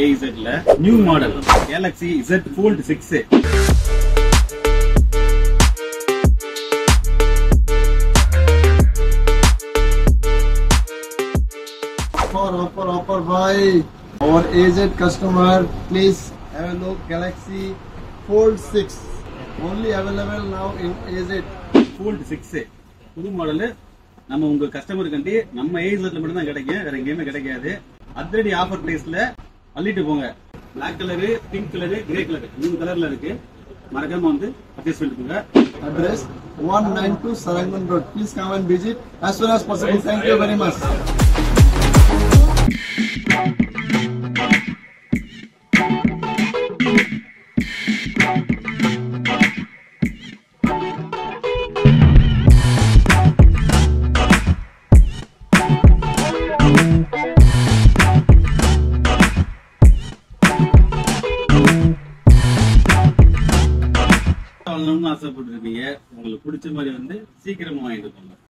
AZல new model Galaxy Z Fold 6. Offer by our AZ customer, please have a look. Galaxy Fold 6 only available now in AZ. Fold 6 புது model. நம்ம உங்க கஸ்டமருக்கு நம்ம AZல மட்டும் தான் கிடைக்கும், வேற எங்கேயுமே கிடைக்காது. அதிரடி ஆஃபர் பிரைஸ்ல அள்ளிட்டு போங்க. Black colour, pink colour, grey colour, மூணு கலர்ல இருக்கு. மறக்காம பர்ச்சேஸ் பண்ணிட்டு போங்க. Address 192 Sarangan Road. Please come and visit as soon as possible. Thank you very much. ஆசைப்பட்டிருப்பீங்க. உங்களுக்கு பிடிச்ச மாதிரி சீக்கிரமா வாங்கிட்டு போங்க.